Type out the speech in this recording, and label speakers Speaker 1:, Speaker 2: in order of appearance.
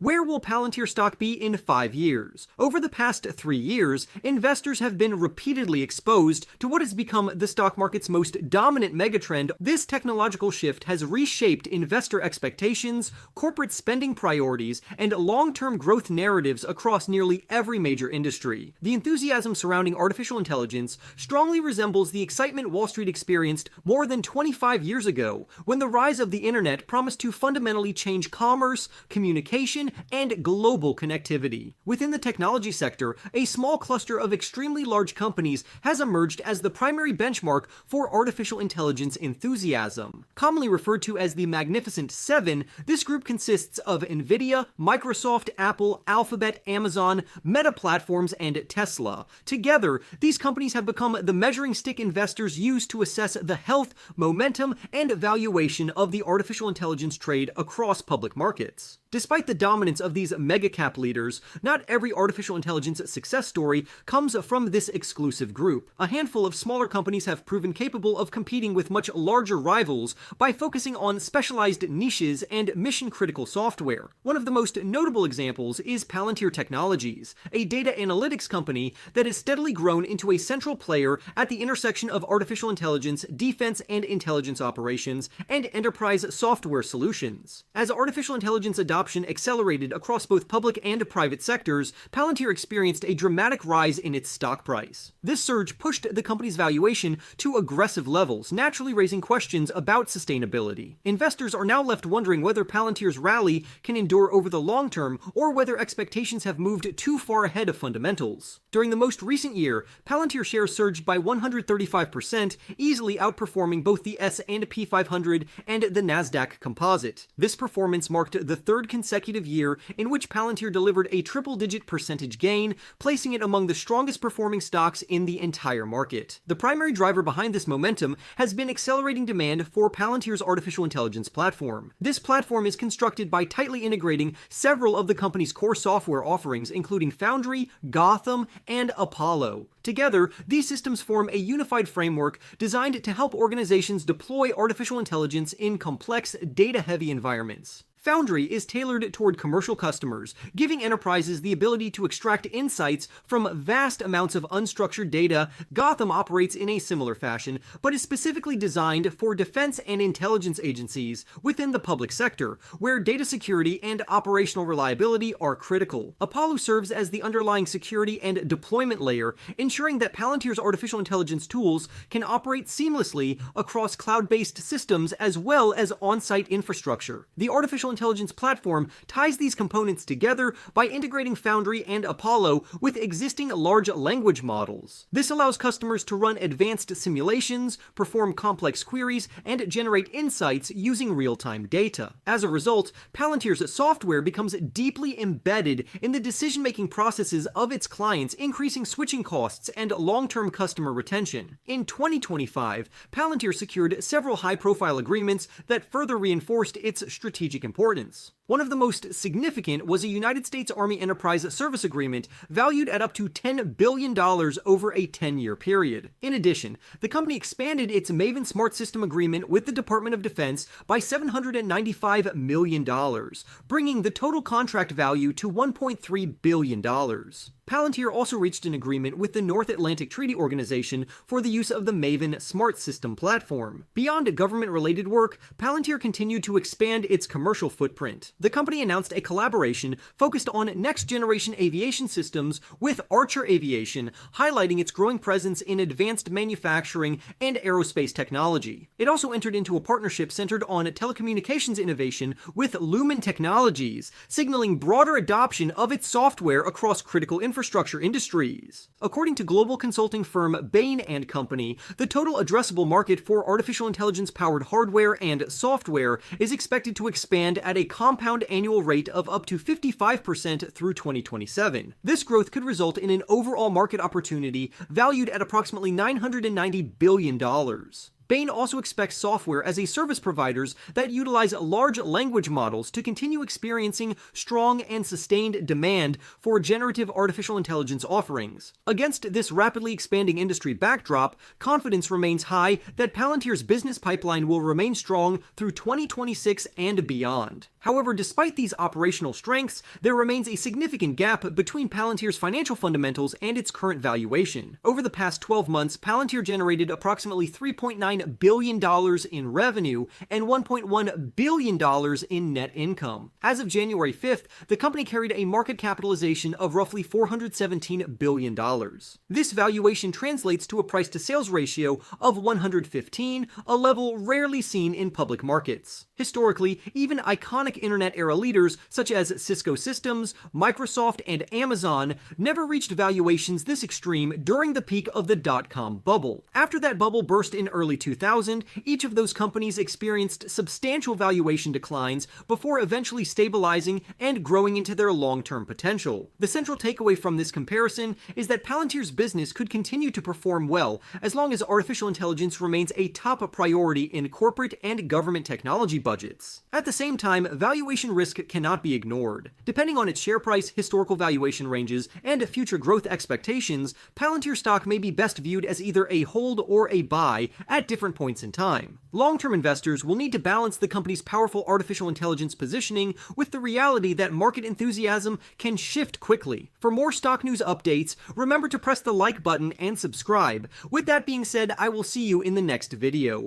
Speaker 1: Where will Palantir stock be in 5 years? Over the past 3 years, investors have been repeatedly exposed to what has become the stock market's most dominant megatrend. This technological shift has reshaped investor expectations, corporate spending priorities, and long-term growth narratives across nearly every major industry. The enthusiasm surrounding artificial intelligence strongly resembles the excitement Wall Street experienced more than 25 years ago, when the rise of the internet promised to fundamentally change commerce, communication, and global connectivity. Within the technology sector, a small cluster of extremely large companies has emerged as the primary benchmark for artificial intelligence enthusiasm. Commonly referred to as the Magnificent Seven, this group consists of Nvidia, Microsoft, Apple, Alphabet, Amazon, Meta Platforms, and Tesla. Together, these companies have become the measuring stick investors use to assess the health, momentum, and valuation of the artificial intelligence trade across public markets. Despite the dominance of these mega-cap leaders, not every artificial intelligence success story comes from this exclusive group. A handful of smaller companies have proven capable of competing with much larger rivals by focusing on specialized niches and mission-critical software. One of the most notable examples is Palantir Technologies, a data analytics company that has steadily grown into a central player at the intersection of artificial intelligence, defense and intelligence operations, and enterprise software solutions. As artificial intelligence adoption accelerated across both public and private sectors, Palantir experienced a dramatic rise in its stock price. This surge pushed the company's valuation to aggressive levels, naturally raising questions about sustainability. Investors are now left wondering whether Palantir's rally can endure over the long term, or whether expectations have moved too far ahead of fundamentals. During the most recent year, Palantir shares surged by 135%, easily outperforming both the S&P 500 and the Nasdaq Composite. This performance marked the third consecutive year in which Palantir delivered a triple-digit percentage gain, placing it among the strongest performing stocks in the entire market. The primary driver behind this momentum has been accelerating demand for Palantir's artificial intelligence platform. This platform is constructed by tightly integrating several of the company's core software offerings, including Foundry, Gotham, and Apollo. Together, these systems form a unified framework designed to help organizations deploy artificial intelligence in complex, data-heavy environments. Foundry is tailored toward commercial customers, giving enterprises the ability to extract insights from vast amounts of unstructured data. Gotham operates in a similar fashion, but is specifically designed for defense and intelligence agencies within the public sector, where data security and operational reliability are critical. Apollo serves as the underlying security and deployment layer, ensuring that Palantir's artificial intelligence tools can operate seamlessly across cloud-based systems as well as on-site infrastructure. The artificial intelligence platform ties these components together by integrating Foundry and Apollo with existing large language models. This allows customers to run advanced simulations, perform complex queries, and generate insights using real-time data. As a result, Palantir's software becomes deeply embedded in the decision-making processes of its clients, increasing switching costs and long-term customer retention. In 2025, Palantir secured several high-profile agreements that further reinforced its strategic importance. One of the most significant was a United States Army Enterprise Service Agreement valued at up to $10 billion over a 10-year period. In addition, the company expanded its Maven Smart System agreement with the Department of Defense by $795 million, bringing the total contract value to $1.3 billion. Palantir also reached an agreement with the North Atlantic Treaty Organization for the use of the Maven Smart System platform. Beyond government-related work, Palantir continued to expand its commercial footprint. The company announced a collaboration focused on next-generation aviation systems with Archer Aviation, highlighting its growing presence in advanced manufacturing and aerospace technology. It also entered into a partnership centered on telecommunications innovation with Lumen Technologies, signaling broader adoption of its software across critical infrastructure industries. According to global consulting firm Bain & Company, the total addressable market for artificial intelligence-powered hardware and software is expected to expand at a compound annual rate of up to 55% through 2027. This growth could result in an overall market opportunity valued at approximately $990 billion. Bain also expects software as a service providers that utilize large language models to continue experiencing strong and sustained demand for generative artificial intelligence offerings. Against this rapidly expanding industry backdrop, confidence remains high that Palantir's business pipeline will remain strong through 2026 and beyond. However, despite these operational strengths, there remains a significant gap between Palantir's financial fundamentals and its current valuation. Over the past 12 months, Palantir generated approximately $3.9 billion in revenue and $1.1 billion in net income. As of January 5th, the company carried a market capitalization of roughly $417 billion. This valuation translates to a price-to-sales ratio of 115, a level rarely seen in public markets. Historically, even iconic internet-era leaders such as Cisco Systems, Microsoft, and Amazon never reached valuations this extreme during the peak of the dot-com bubble. After that bubble burst in early 2000, each of those companies experienced substantial valuation declines before eventually stabilizing and growing into their long-term potential. The central takeaway from this comparison is that Palantir's business could continue to perform well as long as artificial intelligence remains a top priority in corporate and government technology budgets. At the same time, valuation risk cannot be ignored. Depending on its share price, historical valuation ranges, and future growth expectations, Palantir stock may be best viewed as either a hold or a buy at different points in time. Long-term investors will need to balance the company's powerful artificial intelligence positioning with the reality that market enthusiasm can shift quickly. For more stock news updates, remember to press the like button and subscribe. With that being said, I will see you in the next video.